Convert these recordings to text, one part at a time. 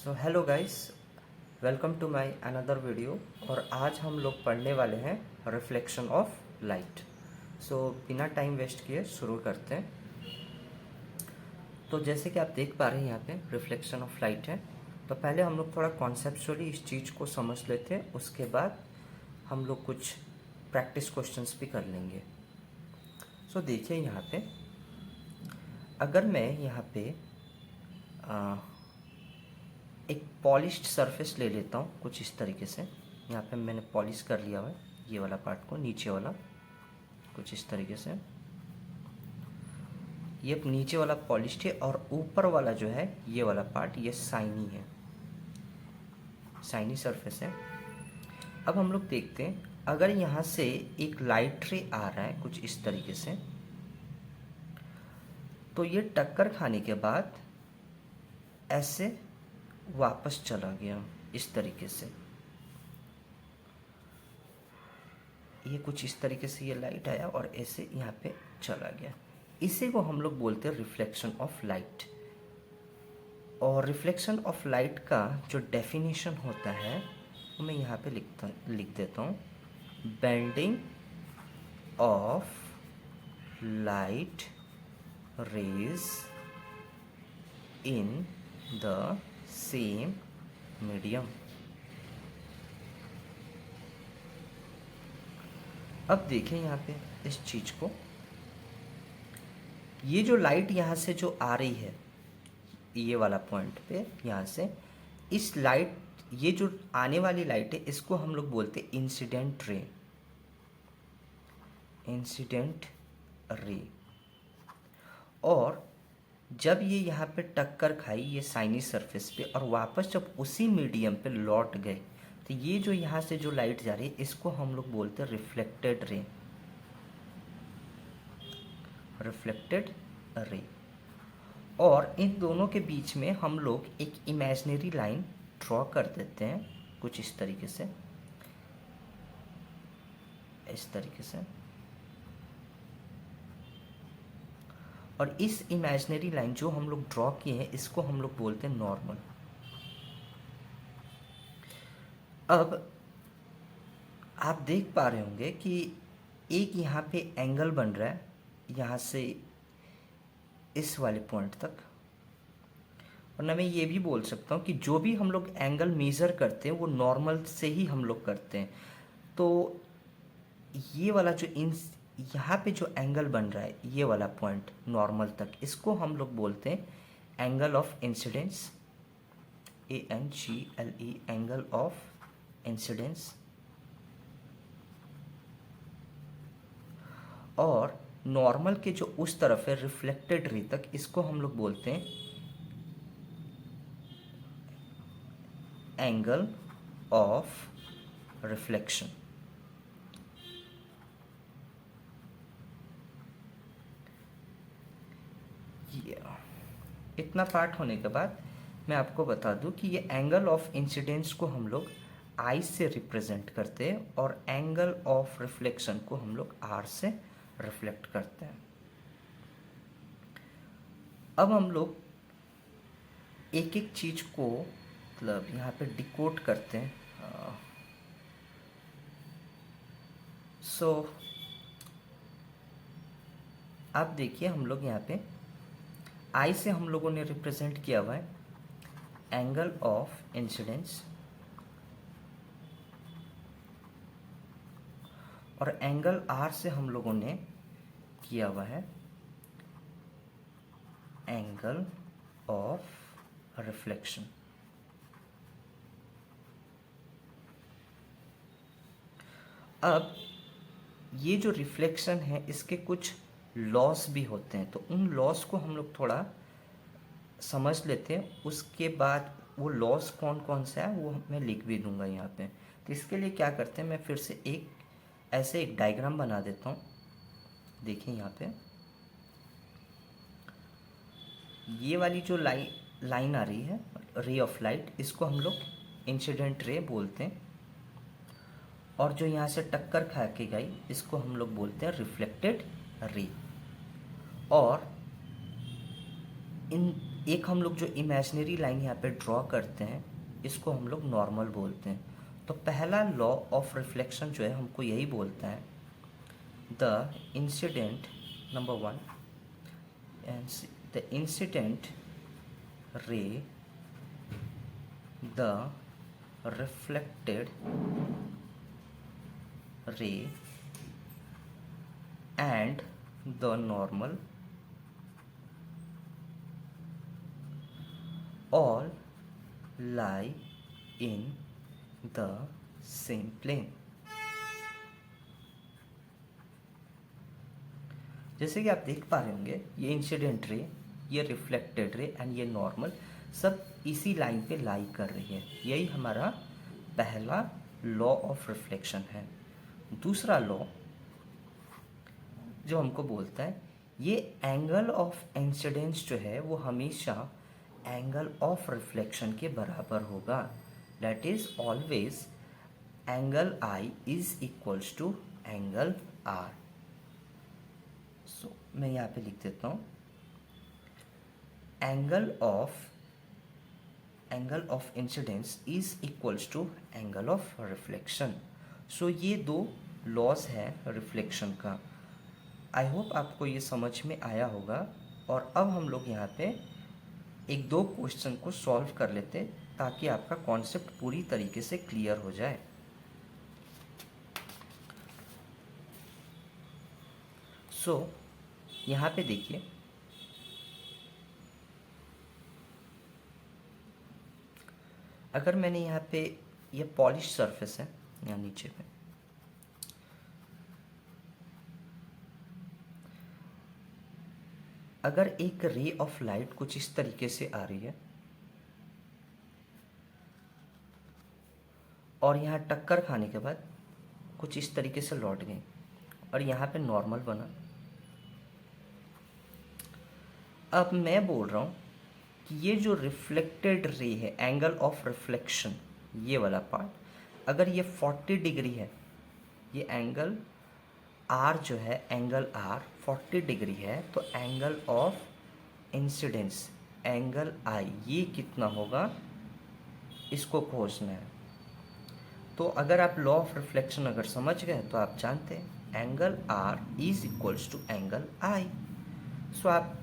So hello guys, welcome to my another video. और आज हम लोग पढ़ने वाले हैं रिफ्लेक्शन ऑफ लाइट। सो बिना टाइम वेस्ट किए शुरू करते हैं। तो जैसे कि आप देख पा रहे हैं यहाँ पे रिफ्लेक्शन ऑफ लाइट है। तो पहले हम लोग थोड़ा कॉन्सेप्चुअली इस चीज़ को समझ लेते हैं, उसके बाद हम लोग कुछ प्रैक्टिस क्वेश्चंस भी कर लेंगे। सो देखिए यहाँ पे, अगर मैं यहाँ पे एक पॉलिश्ड सरफेस ले लेता हूँ कुछ इस तरीके से। यहाँ पे मैंने पॉलिश कर लिया हुआ है ये वाला पार्ट को, नीचे वाला कुछ इस तरीके से। ये नीचे वाला पॉलिश्ड है और ऊपर वाला जो है ये वाला पार्ट ये शाइनी है, शाइनी सरफेस है। अब हम लोग देखते हैं, अगर यहाँ से एक लाइट रे आ रहा है कुछ इस तरीके से, तो ये टक्कर खाने के बाद ऐसे वापस चला गया इस तरीके से। ये कुछ इस तरीके से ये लाइट आया और ऐसे यहाँ पे चला गया। इसी को हम लोग बोलते हैं रिफ्लेक्शन ऑफ लाइट। और रिफ्लेक्शन ऑफ लाइट का जो डेफिनेशन होता है वो मैं यहाँ पे लिख देता हूँ। Bending of light rays in the same medium. अब देखें यहाँ पे इस चीज़ को, ये जो लाइट यहाँ से जो आ रही है ये वाला पॉइंट पे, यहाँ से इस लाइट, ये जो आने वाली लाइट है इसको हम लोग बोलते हैं इंसिडेंट रे। Incident ray. और जब ये यहाँ पे टक्कर खाई ये शाइनी सरफेस पे और वापस जब उसी मीडियम पे लौट गए, तो ये जो यहाँ से जो लाइट जा रही है इसको हम लोग बोलते हैं रिफ्लेक्टेड रे। Reflected ray. और इन दोनों के बीच में हम लोग एक इमेजिनरी लाइन ड्रॉ कर देते हैं कुछ इस तरीके से, इस तरीके से। और इस इमेजिनरी लाइन जो हम लोग ड्रॉ किए हैं इसको हम लोग बोलते हैं नॉर्मल। अब आप देख पा रहे होंगे कि एक यहाँ पे एंगल बन रहा है यहाँ से इस वाले पॉइंट तक। और ना मैं ये भी बोल सकता हूँ कि जो भी हम लोग एंगल मेज़र करते हैं वो नॉर्मल से ही हम लोग करते हैं। तो ये वाला जो यहाँ पे जो एंगल बन रहा है ये वाला पॉइंट नॉर्मल तक, इसको हम लोग बोलते हैं angle of incidence. ANGLE, angle of incidence. और नॉर्मल के जो उस तरफ है रिफ्लेक्टेड रे तक, इसको हम लोग बोलते हैं एंगल ऑफ रिफ्लेक्शन। इतना पार्ट होने के बाद मैं आपको बता दूं कि ये एंगल ऑफ इंसिडेंस को हम लोग आई से रिप्रेजेंट करते हैं और एंगल ऑफ रिफ्लेक्शन को हम लोग आर से रिफ्लेक्ट करते हैं। अब हम लोग एक एक चीज को मतलब यहाँ पे डिकोड करते हैं। आप देखिए, हम लोग यहाँ पे आई से हम लोगों ने रिप्रेजेंट किया हुआ है एंगल ऑफ इंसिडेंस, और एंगल आर से हम लोगों ने किया हुआ है एंगल ऑफ रिफ्लेक्शन। अब ये जो रिफ्लेक्शन है इसके कुछ लॉस भी होते हैं, तो उन लॉस को हम लोग थोड़ा समझ लेते हैं। उसके बाद वो लॉस कौन कौन सा है वो मैं लिख भी दूंगा यहाँ पे। तो इसके लिए क्या करते हैं, मैं फिर से ऐसे एक डायग्राम बना देता हूँ। देखिए यहाँ पे ये वाली जो लाइन आ रही है रे ऑफ लाइट, इसको हम लोग इंसिडेंट रे बोलते हैं। और जो यहाँ से टक्कर खा के गई इसको हम लोग बोलते हैं रिफ्लेक्टेड रे। और इन एक हम लोग जो इमेजिनरी लाइन यहाँ पे ड्रॉ करते हैं इसको हम लोग नॉर्मल बोलते हैं। तो पहला लॉ ऑफ रिफ्लेक्शन जो है हमको यही बोलता है, the incident number one, the incident ray, the reflected ray and the normal all lie in the same plane। जैसे कि आप देख पा रहे होंगे ये इंसिडेंट रे, ये रिफ्लेक्टेड रे एंड ये नॉर्मल सब इसी लाइन पे लाई कर रही है। यही हमारा पहला लॉ ऑफ रिफ्लेक्शन है। दूसरा लॉ जो हमको बोलता है ये एंगल ऑफ इंसिडेंस जो है वो हमेशा एंगल ऑफ रिफ्लेक्शन के बराबर होगा। That is always angle I is equals to angle R. So मैं यहाँ पे लिख देता हूँ angle of incidence is equals to angle of reflection. So ये दो लॉज है रिफ्लेक्शन का। आई होप आपको ये समझ में आया होगा। और अब हम लोग यहाँ पे एक दो क्वेश्चन को सॉल्व कर लेते ताकि आपका कॉन्सेप्ट पूरी तरीके से क्लियर हो जाए। सो यहाँ पे देखिए, अगर मैंने यहाँ पे ये पॉलिश सरफेस है यहाँ नीचे पे, अगर एक रे ऑफ लाइट कुछ इस तरीके से आ रही है और यहाँ टक्कर खाने के बाद कुछ इस तरीके से लौट गई और यहाँ पे नॉर्मल बना, अब मैं बोल रहा हूँ कि ये जो रिफ्लेक्टेड रे है, एंगल ऑफ रिफ्लेक्शन, ये वाला पार्ट अगर ये 40 डिग्री है, ये एंगल आर जो है, एंगल आर 40 डिग्री है, तो एंगल ऑफ इंसिडेंस एंगल आई ये कितना होगा इसको खोजना है। तो अगर आप लॉ ऑफ रिफ्लेक्शन अगर समझ गए तो आप जानते हैं angle R is equals to angle I. So आप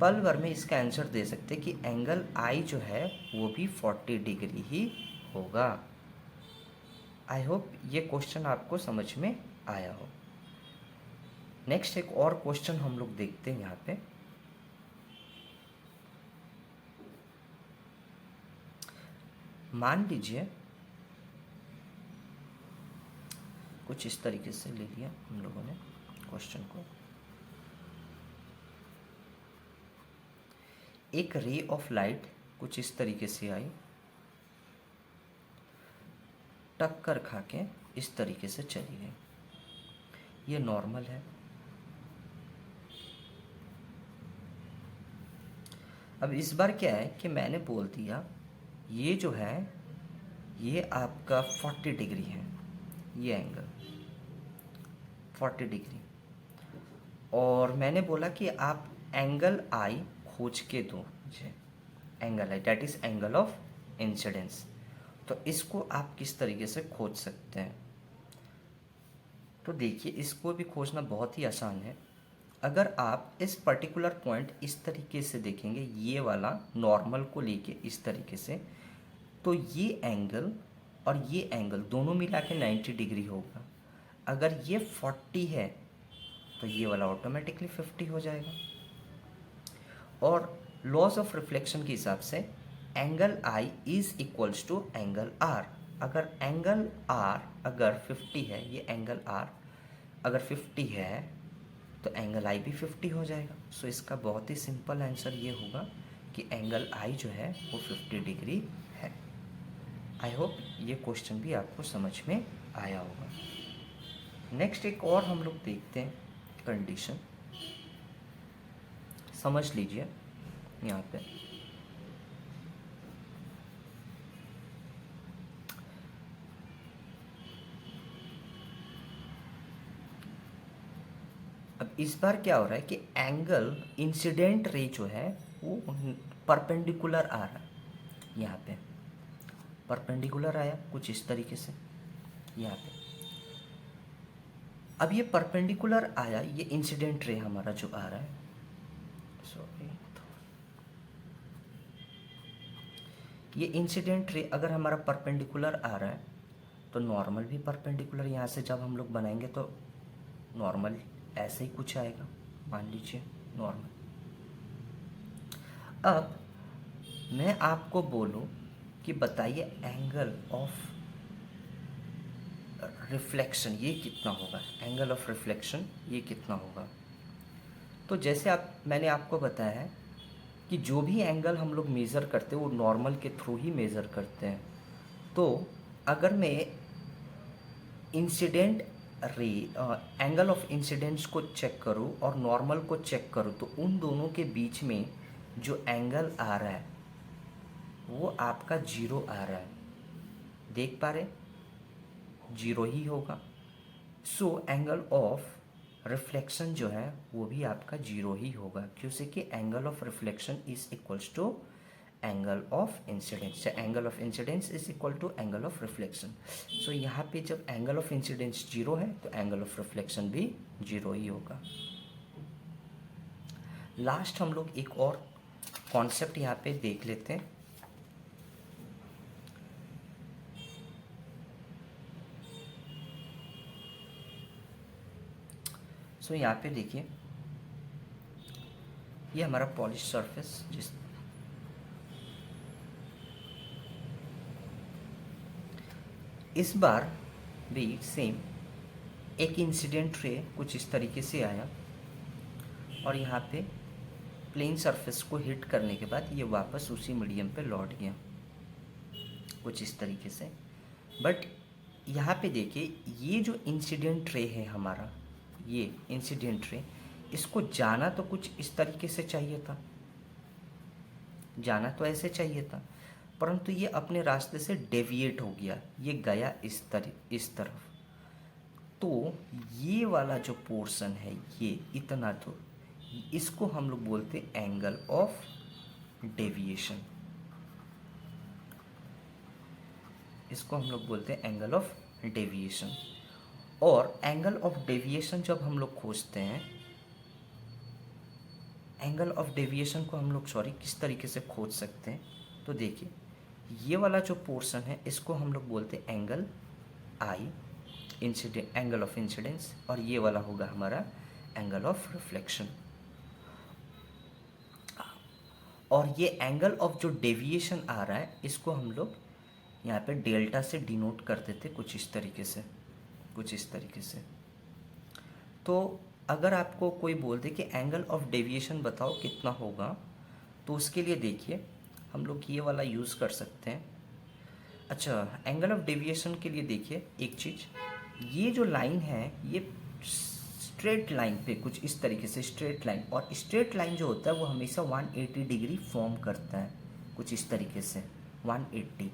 पल भर में इसका आंसर दे सकते हैं कि एंगल आई जो है वो भी 40 डिग्री ही होगा। आई होप ये क्वेश्चन आपको समझ में आया हो। नेक्स्ट एक और क्वेश्चन हम लोग देखते हैं यहाँ पे। मान लीजिए कुछ इस तरीके से ले लिया हम लोगों ने क्वेश्चन को, एक रे ऑफ लाइट कुछ इस तरीके से आई, टक्कर खा के इस तरीके से चली गई। ये नॉर्मल है। अब इस बार क्या है कि मैंने बोल दिया ये जो है ये आपका 40 डिग्री है, ये एंगल 40 डिग्री, और मैंने बोला कि आप एंगल आई खोज के दो मुझे, angle I that is angle of incidence. तो इसको आप किस तरीके से खोज सकते हैं? तो देखिए इसको भी खोजना बहुत ही आसान है। अगर आप इस पर्टिकुलर पॉइंट इस तरीके से देखेंगे, ये वाला नॉर्मल को लेके इस तरीके से, तो ये एंगल और ये एंगल दोनों मिला के 90 डिग्री होगा। अगर ये 40 है तो ये वाला ऑटोमेटिकली 50 हो जाएगा। और लॉज ऑफ रिफ्लेक्शन के हिसाब से angle I is equals to angle R. अगर एंगल आर अगर 50 है, ये एंगल आर अगर 50 है तो एंगल आई भी 50 हो जाएगा। सो इसका बहुत ही सिंपल आंसर ये होगा कि एंगल आई जो है वो 50 डिग्री है। आई होप ये क्वेश्चन भी आपको समझ में आया होगा। नेक्स्ट एक और हम लोग देखते हैं कंडीशन, समझ लीजिए यहाँ पे। अब इस बार क्या हो रहा है कि एंगल इंसिडेंट रे जो है वो परपेंडिकुलर आ रहा है। यहाँ पे परपेंडिकुलर आया कुछ इस तरीके से यहाँ पे। अब ये परपेंडिकुलर आया, ये इंसिडेंट रे हमारा जो आ रहा है, सॉरी, ये इंसिडेंट रे अगर हमारा परपेंडिकुलर आ रहा है तो नॉर्मल भी परपेंडिकुलर यहाँ से जब हम लोग बनाएंगे तो नॉर्मल ऐसे ही कुछ आएगा, मान लीजिए नॉर्मल। अब मैं आपको बोलूँ कि बताइए एंगल ऑफ रिफ्लेक्शन ये कितना होगा, एंगल ऑफ रिफ्लेक्शन ये कितना होगा। तो जैसे मैंने आपको बताया है कि जो भी एंगल हम लोग मेज़र करते हैं वो नॉर्मल के थ्रू ही मेज़र करते हैं। तो अगर मैं incident ray angle of incidence को चेक करूं और नॉर्मल को चेक करूं तो उन दोनों के बीच में जो एंगल आ रहा है वो आपका जीरो आ रहा है, देख पा रहे, जीरो ही होगा। सो एंगल ऑफ रिफ्लेक्शन जो है वो भी आपका जीरो ही होगा, क्योंकि angle of reflection is equals to angle of incidence, angle of incidence is equal to angle of reflection. So यहाँ पे जब एंगल ऑफ इंसिडेंस जीरो है तो एंगल ऑफ रिफ्लेक्शन भी जीरो ही होगा। लास्ट हम लोग एक और कॉन्सेप्ट यहाँ पे देख लेते हैं। सो यहाँ पे देखिए ये हमारा पॉलिश सरफेस इस बार भी सेम एक इंसिडेंट रे कुछ इस तरीके से आया और यहाँ पे प्लेन सरफेस को हिट करने के बाद ये वापस उसी मीडियम पे लौट गया कुछ इस तरीके से। बट यहाँ पे देखिए ये जो इंसिडेंट रे है हमारा, ये इंसिडेंट रे, इसको जाना तो कुछ इस तरीके से चाहिए था, जाना तो ऐसे चाहिए था, परंतु ये अपने रास्ते से डेविएट हो गया, ये गया इस तरफ। तो ये वाला जो पोर्शन है ये इतना, तो इसको हम लोग बोलते हैं एंगल ऑफ डेविएशन, इसको हम लोग बोलते हैं एंगल ऑफ डेविएशन। और एंगल ऑफ डेविएशन जब हम लोग खोजते हैं, एंगल ऑफ डेविएशन को हम लोग किस तरीके से खोज सकते हैं, तो देखिए ये वाला जो पोर्शन है इसको हम लोग बोलते हैं angle I, incident angle of incidence, और ये वाला होगा हमारा एंगल ऑफ रिफ्लेक्शन। और ये एंगल ऑफ जो डेविएशन आ रहा है इसको हम लोग यहाँ पे डेल्टा से डिनोट कर देते कुछ इस तरीके से, कुछ इस तरीके से। तो अगर आपको कोई बोल दे कि एंगल ऑफ डेविएशन बताओ कितना होगा, तो उसके लिए देखिए हम लोग ये वाला यूज़ कर सकते हैं। अच्छा, एंगल ऑफ डेविएशन के लिए देखिए एक चीज़, ये जो लाइन है ये स्ट्रेट लाइन पे कुछ इस तरीके से स्ट्रेट लाइन, और स्ट्रेट लाइन जो होता है वो हमेशा 180 डिग्री फॉर्म करता है कुछ इस तरीके से 180।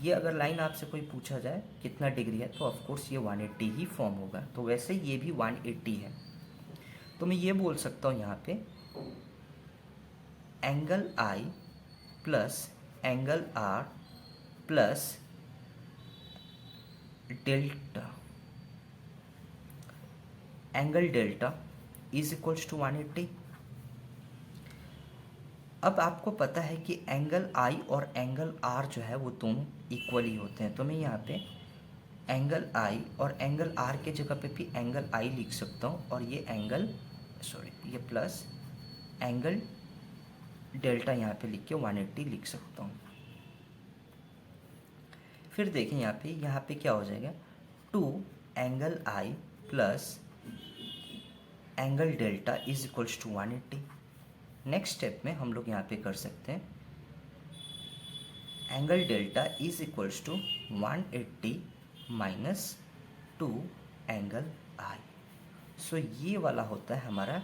ये अगर लाइन आपसे कोई पूछा जाए कितना डिग्री है तो ऑफकोर्स ये 180 ही फॉर्म होगा, तो वैसे ये भी 180 है। तो मैं ये बोल सकता हूँ यहाँ पे angle I plus angle R plus delta, angle delta is equals to 180। अब आपको पता है कि एंगल आई और एंगल आर जो है वो दोनों इक्वल ही होते हैं, तो मैं यहाँ पे एंगल आई और एंगल आर के जगह पे भी एंगल आई लिख सकता हूँ, और ये ये प्लस एंगल डेल्टा यहाँ पे लिख के 180 लिख सकता हूँ। फिर देखें यहाँ पे क्या हो जाएगा, 2 angle I plus angle delta is equals to 180। Next step में हम लोग यहाँ पे कर सकते हैं angle delta is equals to 180 minus 2 angle I. So ये वाला होता है हमारा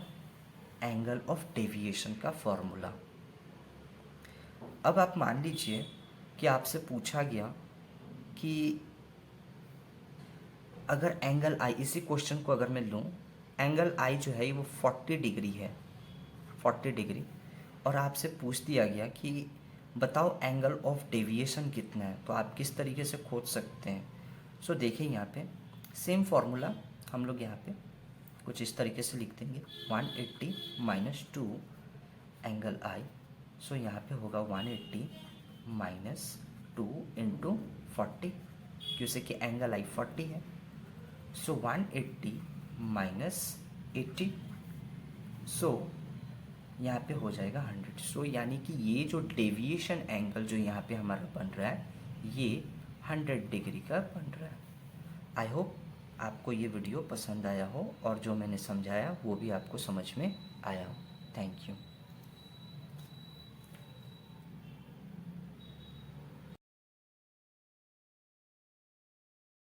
एंगल ऑफ डेविएशन का फॉर्मूला। अब आप मान लीजिए कि आपसे पूछा गया कि अगर एंगल आई, इसी क्वेश्चन को अगर मैं लूँ, एंगल आई जो है वो 40 डिग्री है, 40 डिग्री, और आपसे पूछ दिया गया कि बताओ एंगल ऑफ डेविएशन कितना है, तो आप किस तरीके से खोज सकते हैं। सो देखिए यहाँ पे सेम फार्मूला हम लोग यहाँ पे कुछ इस तरीके से लिख देंगे, 180 माइनस 2 एंगल आई। सो यहाँ पे होगा 180 माइनस 2 इंटू 40, क्योंकि कि एंगल आई 40 है। सो 180 माइनस 80, सो यहाँ पे हो जाएगा 100। सो यानी कि ये जो डेविएशन एंगल जो यहाँ पे हमारा बन रहा है, ये 100 डिग्री का बन रहा है। आई होप आपको ये वीडियो पसंद आया हो और जो मैंने समझाया वो भी आपको समझ में आया हो। Thank you.